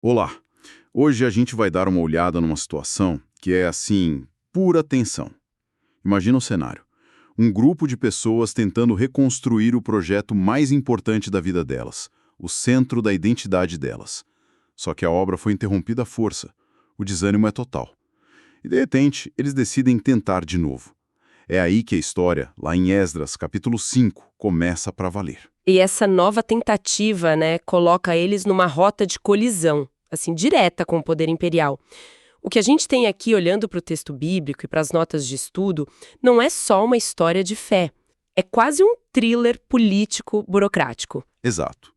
Olá! Hoje a gente vai dar uma olhada numa situação que é, assim, pura tensão. Imagina um cenário. Um grupo de pessoas tentando reconstruir o projeto mais importante da vida delas, o centro da identidade delas. Só que a obra foi interrompida à força. O desânimo é total. E, de repente, eles decidem tentar de novo. É aí que a história, lá em Esdras, capítulo 5, começa para valer. E essa nova tentativa, coloca eles numa rota de colisão, assim, direta com o poder imperial. O que a gente tem aqui, olhando para o texto bíblico e para as notas de estudo, não é só uma história de fé. É quase um thriller político burocrático. Exato.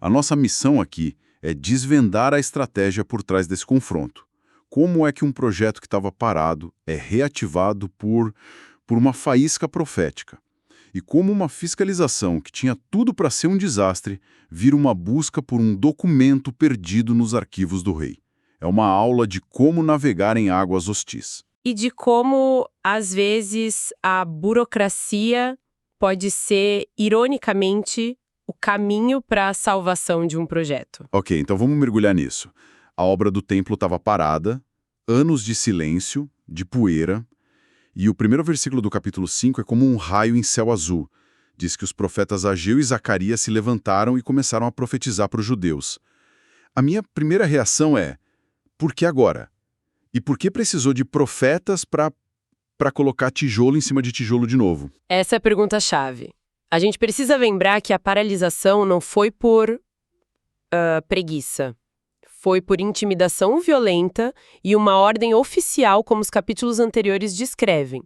A nossa missão aqui é desvendar a estratégia por trás desse confronto. Como é que um projeto que estava parado é reativado por uma faísca profética? E como uma fiscalização que tinha tudo para ser um desastre vira uma busca por um documento perdido nos arquivos do rei. É uma aula de como navegar em águas hostis. E de como, às vezes, a burocracia pode ser, ironicamente, o caminho para a salvação de um projeto. Ok, então vamos mergulhar nisso. A obra do templo estava parada, anos de silêncio, de poeira, e o primeiro versículo do capítulo 5 é como um raio em céu azul. Diz que os profetas Ageu e Zacarias se levantaram e começaram a profetizar para os judeus. A minha primeira reação é, por que agora? E por que precisou de profetas para colocar tijolo em cima de tijolo de novo? Essa é a pergunta-chave. A gente precisa lembrar que a paralisação não foi por preguiça. Foi por intimidação violenta e uma ordem oficial, como os capítulos anteriores descrevem.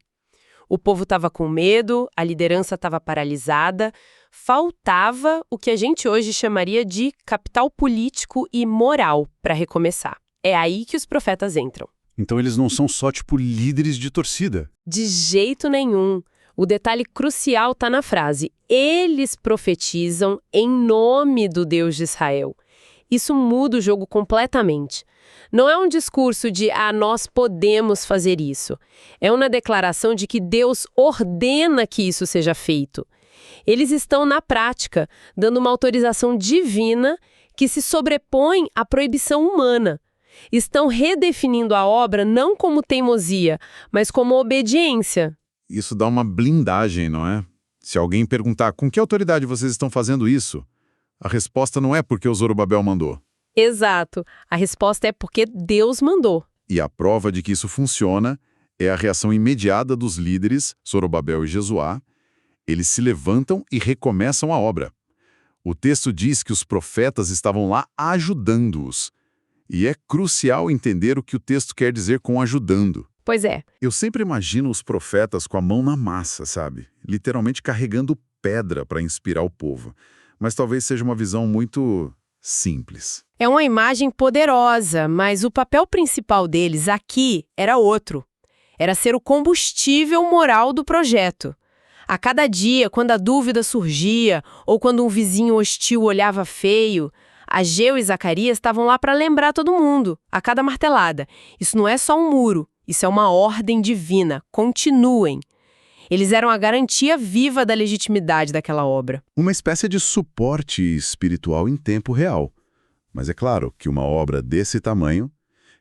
O povo estava com medo, a liderança estava paralisada, faltava o que a gente hoje chamaria de capital político e moral para recomeçar. É aí que os profetas entram. Então eles não são só, líderes de torcida. De jeito nenhum. O detalhe crucial está na frase: eles profetizam em nome do Deus de Israel. Isso muda o jogo completamente. Não é um discurso de, nós podemos fazer isso. É uma declaração de que Deus ordena que isso seja feito. Eles estão, na prática, dando uma autorização divina que se sobrepõe à proibição humana. Estão redefinindo a obra não como teimosia, mas como obediência. Isso dá uma blindagem, não é? Se alguém perguntar com que autoridade vocês estão fazendo isso, a resposta não é porque o Zorobabel mandou. Exato. A resposta é porque Deus mandou. E a prova de que isso funciona é a reação imediata dos líderes, Zorobabel e Jesuá. Eles se levantam e recomeçam a obra. O texto diz que os profetas estavam lá ajudando-os. E é crucial entender o que o texto quer dizer com ajudando. Pois é. Eu sempre imagino os profetas com a mão na massa, sabe? Literalmente carregando pedra para inspirar o povo. Mas talvez seja uma visão muito simples. É uma imagem poderosa, mas o papel principal deles aqui era outro. Era ser o combustível moral do projeto. A cada dia, quando a dúvida surgia, ou quando um vizinho hostil olhava feio, Ageu e Zacarias estavam lá para lembrar todo mundo, a cada martelada. Isso não é só um muro, isso é uma ordem divina. Continuem. Eles eram a garantia viva da legitimidade daquela obra. Uma espécie de suporte espiritual em tempo real. Mas é claro que uma obra desse tamanho,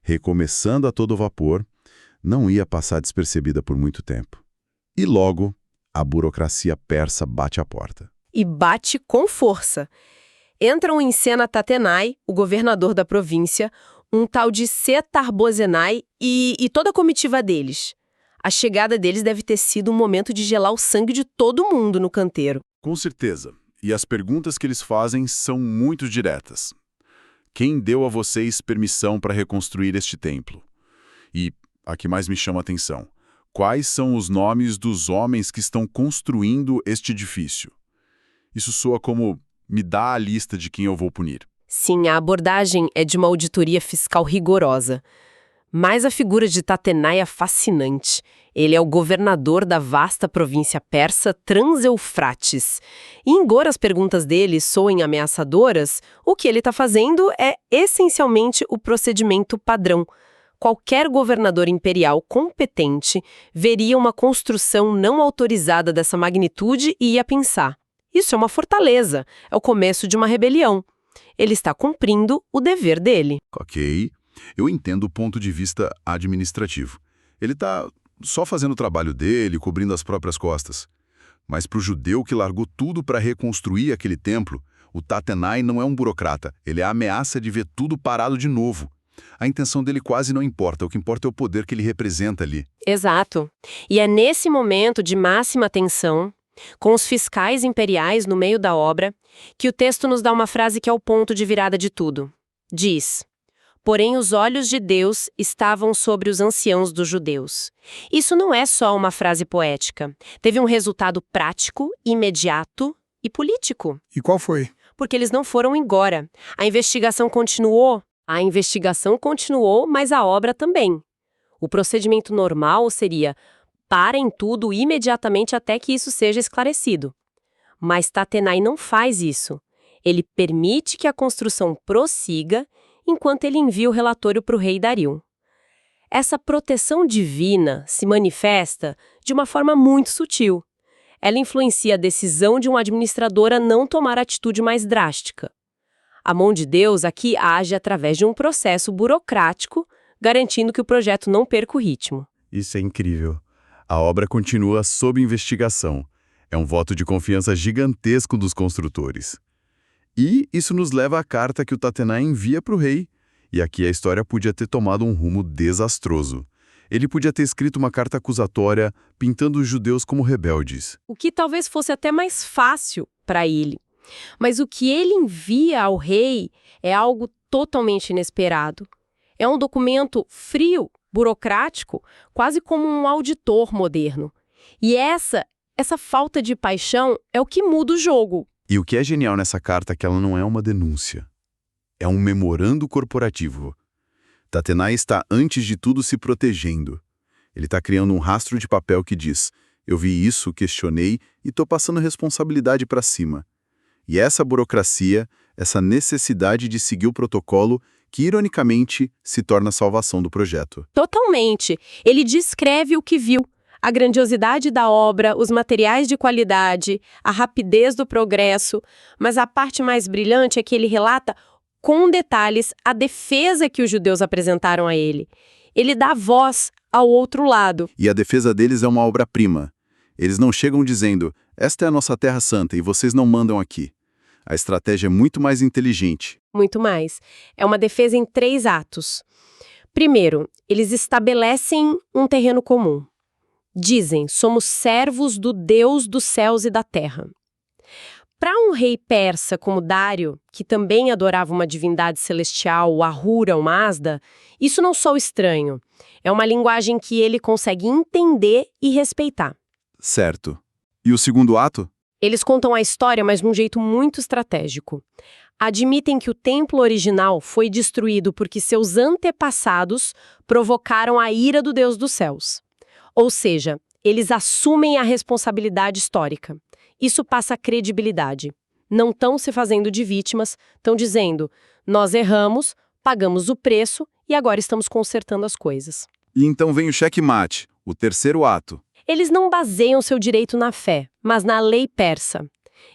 recomeçando a todo vapor, não ia passar despercebida por muito tempo. E logo, a burocracia persa bate a porta. E bate com força. Entram em cena Tatenai, o governador da província, um tal de Setar-Bozenai e toda a comitiva deles. A chegada deles deve ter sido um momento de gelar o sangue de todo mundo no canteiro. Com certeza. E as perguntas que eles fazem são muito diretas. Quem deu a vocês permissão para reconstruir este templo? E, a que mais me chama a atenção, quais são os nomes dos homens que estão construindo este edifício? Isso soa como, me dá a lista de quem eu vou punir. Sim, a abordagem é de uma auditoria fiscal rigorosa. Mas a figura de Tatenai é fascinante. Ele é o governador da vasta província persa Trans-Eufrates. E embora as perguntas dele soem ameaçadoras, o que ele está fazendo é essencialmente o procedimento padrão. Qualquer governador imperial competente veria uma construção não autorizada dessa magnitude e ia pensar: isso é uma fortaleza, é o começo de uma rebelião. Ele está cumprindo o dever dele. Ok, eu entendo o ponto de vista administrativo. Ele está só fazendo o trabalho dele, cobrindo as próprias costas. Mas para o judeu que largou tudo para reconstruir aquele templo, o Tatenai não é um burocrata, ele é a ameaça de ver tudo parado de novo. A intenção dele quase não importa, o que importa é o poder que ele representa ali. Exato. E é nesse momento de máxima tensão, com os fiscais imperiais no meio da obra, que o texto nos dá uma frase que é o ponto de virada de tudo. Diz: "Porém os olhos de Deus estavam sobre os anciãos dos judeus." Isso não é só uma frase poética. Teve um resultado prático, imediato e político. E qual foi? Porque eles não foram embora. A investigação continuou, mas a obra também. O procedimento normal seria: parem tudo imediatamente até que isso seja esclarecido. Mas Tatenai não faz isso. Ele permite que a construção prossiga enquanto ele envia o relatório para o rei Dario. Essa proteção divina se manifesta de uma forma muito sutil. Ela influencia a decisão de um administrador a não tomar atitude mais drástica. A mão de Deus aqui age através de um processo burocrático, garantindo que o projeto não perca o ritmo. Isso é incrível. A obra continua sob investigação. É um voto de confiança gigantesco dos construtores. E isso nos leva à carta que o Tatenai envia para o rei. E aqui a história podia ter tomado um rumo desastroso. Ele podia ter escrito uma carta acusatória, pintando os judeus como rebeldes. O que talvez fosse até mais fácil para ele. Mas o que ele envia ao rei é algo totalmente inesperado. É um documento frio, burocrático, quase como um auditor moderno. E essa falta de paixão é o que muda o jogo. E o que é genial nessa carta é que ela não é uma denúncia. É um memorando corporativo. Tatenai está, antes de tudo, se protegendo. Ele está criando um rastro de papel que diz: eu vi isso, questionei e estou passando responsabilidade para cima. E essa burocracia, essa necessidade de seguir o protocolo, que ironicamente se torna a salvação do projeto. Totalmente. Ele descreve o que viu. A grandiosidade da obra, os materiais de qualidade, a rapidez do progresso, mas a parte mais brilhante é que ele relata com detalhes a defesa que os judeus apresentaram a ele. Ele dá voz ao outro lado. E a defesa deles é uma obra-prima. Eles não chegam dizendo: esta é a nossa terra santa e vocês não mandam aqui. A estratégia é muito mais inteligente. Muito mais. É uma defesa em 3 atos. Primeiro, eles estabelecem um terreno comum. Dizem: somos servos do Deus dos céus e da terra. Para um rei persa como Dário, que também adorava uma divindade celestial, o Ahura, o Mazda, isso não soa estranho. É uma linguagem que ele consegue entender e respeitar. Certo. E o segundo ato? Eles contam a história, mas de um jeito muito estratégico. Admitem que o templo original foi destruído porque seus antepassados provocaram a ira do Deus dos céus. Ou seja, eles assumem a responsabilidade histórica. Isso passa credibilidade. Não estão se fazendo de vítimas, estão dizendo: nós erramos, pagamos o preço e agora estamos consertando as coisas. E então vem o checkmate, o terceiro ato. Eles não baseiam seu direito na fé, mas na lei persa.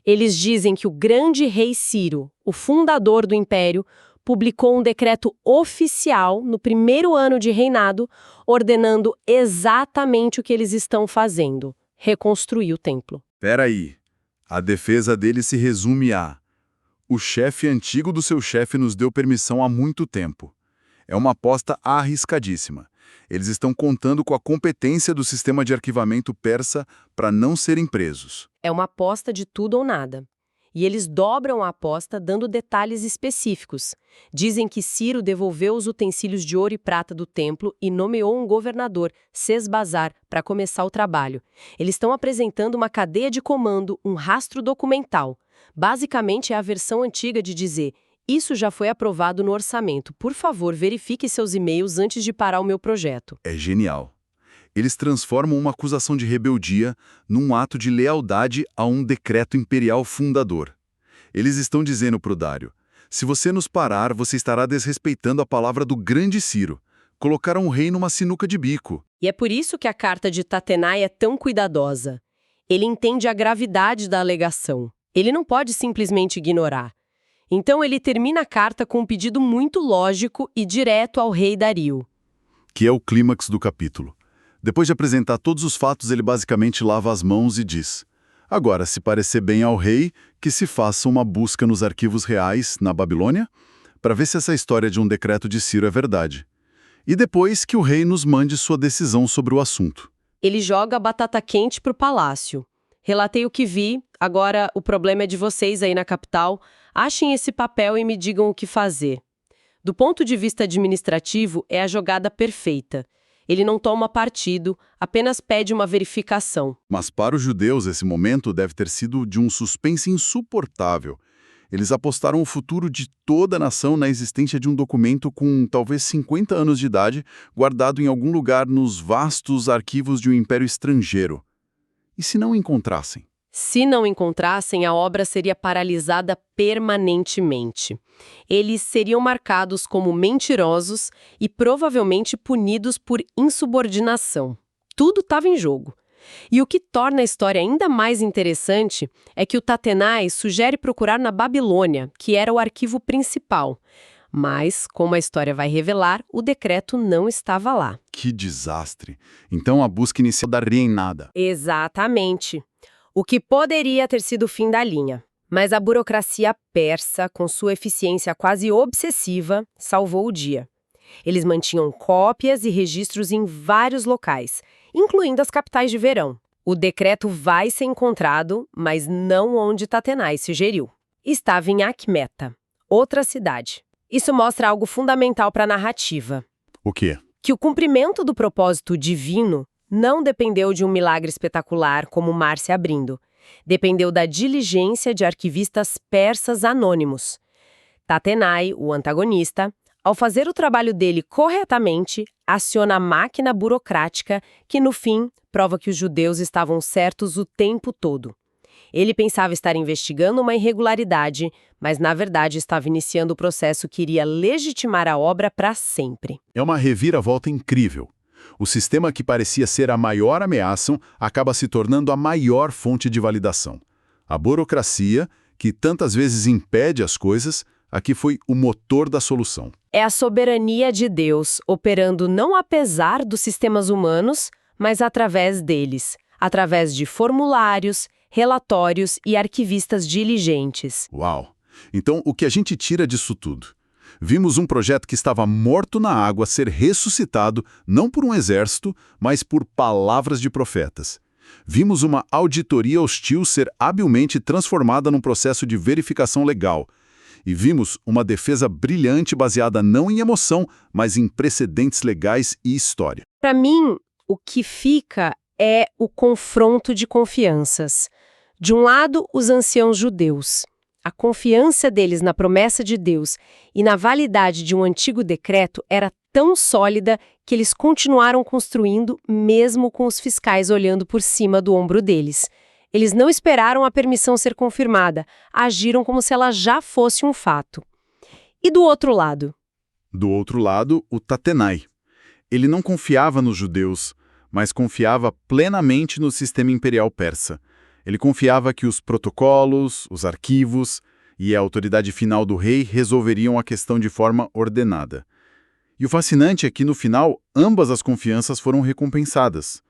Eles dizem que o grande rei Ciro, o fundador do império, publicou um decreto oficial no primeiro ano de reinado, ordenando exatamente o que eles estão fazendo: reconstruir o templo. Peraí, a defesa dele se resume a: o chefe antigo do seu chefe nos deu permissão há muito tempo. É uma aposta arriscadíssima. Eles estão contando com a competência do sistema de arquivamento persa para não serem presos. É uma aposta de tudo ou nada. E eles dobram a aposta dando detalhes específicos. Dizem que Ciro devolveu os utensílios de ouro e prata do templo e nomeou um governador, Sesbazar, para começar o trabalho. Eles estão apresentando uma cadeia de comando, um rastro documental. Basicamente é a versão antiga de dizer: isso já foi aprovado no orçamento. Por favor, verifique seus e-mails antes de parar o meu projeto. É genial. Eles transformam uma acusação de rebeldia num ato de lealdade a um decreto imperial fundador. Eles estão dizendo para o Dário: se você nos parar, você estará desrespeitando a palavra do grande Ciro. Colocaram o rei numa sinuca de bico. E é por isso que a carta de Tatenai é tão cuidadosa. Ele entende a gravidade da alegação. Ele não pode simplesmente ignorar. Então ele termina a carta com um pedido muito lógico e direto ao rei Dario. Que é o clímax do capítulo. Depois de apresentar todos os fatos, ele basicamente lava as mãos e diz: agora, se parecer bem ao rei, que se faça uma busca nos arquivos reais, na Babilônia, para ver se essa história de um decreto de Ciro é verdade. E depois que o rei nos mande sua decisão sobre o assunto. Ele joga a batata quente pro palácio. Relatei o que vi, agora o problema é de vocês aí na capital. Achem esse papel e me digam o que fazer. Do ponto de vista administrativo, é a jogada perfeita. Ele não toma partido, apenas pede uma verificação. Mas para os judeus, esse momento deve ter sido de um suspense insuportável. Eles apostaram o futuro de toda a nação na existência de um documento com talvez 50 anos de idade, guardado em algum lugar nos vastos arquivos de um império estrangeiro. E se não encontrassem? Se não encontrassem, a obra seria paralisada permanentemente. Eles seriam marcados como mentirosos e provavelmente punidos por insubordinação. Tudo estava em jogo. E o que torna a história ainda mais interessante é que o Tatenai sugere procurar na Babilônia, que era o arquivo principal. Mas, como a história vai revelar, o decreto não estava lá. Que desastre! Então a busca inicial daria em nada. Exatamente. O que poderia ter sido o fim da linha. Mas a burocracia persa, com sua eficiência quase obsessiva, salvou o dia. Eles mantinham cópias e registros em vários locais, incluindo as capitais de verão. O decreto vai ser encontrado, mas não onde Tatenai sugeriu. Estava em Acmeta, outra cidade. Isso mostra algo fundamental para a narrativa. O quê? Que o cumprimento do propósito divino não dependeu de um milagre espetacular como o mar se abrindo. Dependeu da diligência de arquivistas persas anônimos. Tatenai, o antagonista, ao fazer o trabalho dele corretamente, aciona a máquina burocrática que, no fim, prova que os judeus estavam certos o tempo todo. Ele pensava estar investigando uma irregularidade, mas na verdade estava iniciando o processo que iria legitimar a obra para sempre. É uma reviravolta incrível. O sistema que parecia ser a maior ameaça acaba se tornando a maior fonte de validação. A burocracia, que tantas vezes impede as coisas, aqui foi o motor da solução. É a soberania de Deus, operando não apesar dos sistemas humanos, mas através deles, através de formulários, relatórios e arquivistas diligentes. Uau! Então, o que a gente tira disso tudo? Vimos um projeto que estava morto na água ser ressuscitado não por um exército, mas por palavras de profetas. Vimos uma auditoria hostil ser habilmente transformada num processo de verificação legal. E vimos uma defesa brilhante baseada não em emoção, mas em precedentes legais e história. Para mim, o que fica é o confronto de confianças. De um lado, os anciãos judeus. A confiança deles na promessa de Deus e na validade de um antigo decreto era tão sólida que eles continuaram construindo mesmo com os fiscais olhando por cima do ombro deles. Eles não esperaram a permissão ser confirmada, agiram como se ela já fosse um fato. E do outro lado? Do outro lado, o Tatenai. Ele não confiava nos judeus, mas confiava plenamente no sistema imperial persa. Ele confiava que os protocolos, os arquivos e a autoridade final do rei resolveriam a questão de forma ordenada. E o fascinante é que, no final, ambas as confianças foram recompensadas.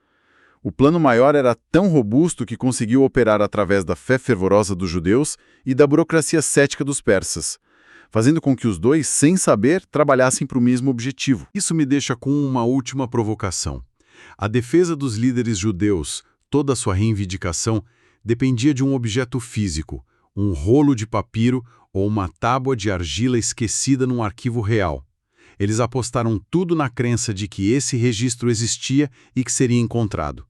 O plano maior era tão robusto que conseguiu operar através da fé fervorosa dos judeus e da burocracia cética dos persas, fazendo com que os dois, sem saber, trabalhassem para o mesmo objetivo. Isso me deixa com uma última provocação. A defesa dos líderes judeus, toda a sua reivindicação, dependia de um objeto físico, um rolo de papiro ou uma tábua de argila esquecida num arquivo real. Eles apostaram tudo na crença de que esse registro existia e que seria encontrado.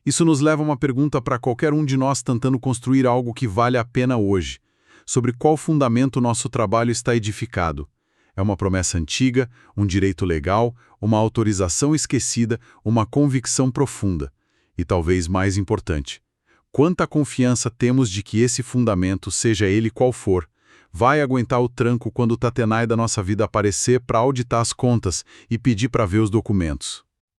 Isso nos leva a uma pergunta para qualquer um de nós tentando construir algo que vale a pena hoje. Sobre qual fundamento nosso trabalho está edificado? É uma promessa antiga, um direito legal, uma autorização esquecida, uma convicção profunda? E talvez mais importante, quanta confiança temos de que esse fundamento, seja ele qual for, vai aguentar o tranco quando o Tatenai da nossa vida aparecer para auditar as contas e pedir para ver os documentos?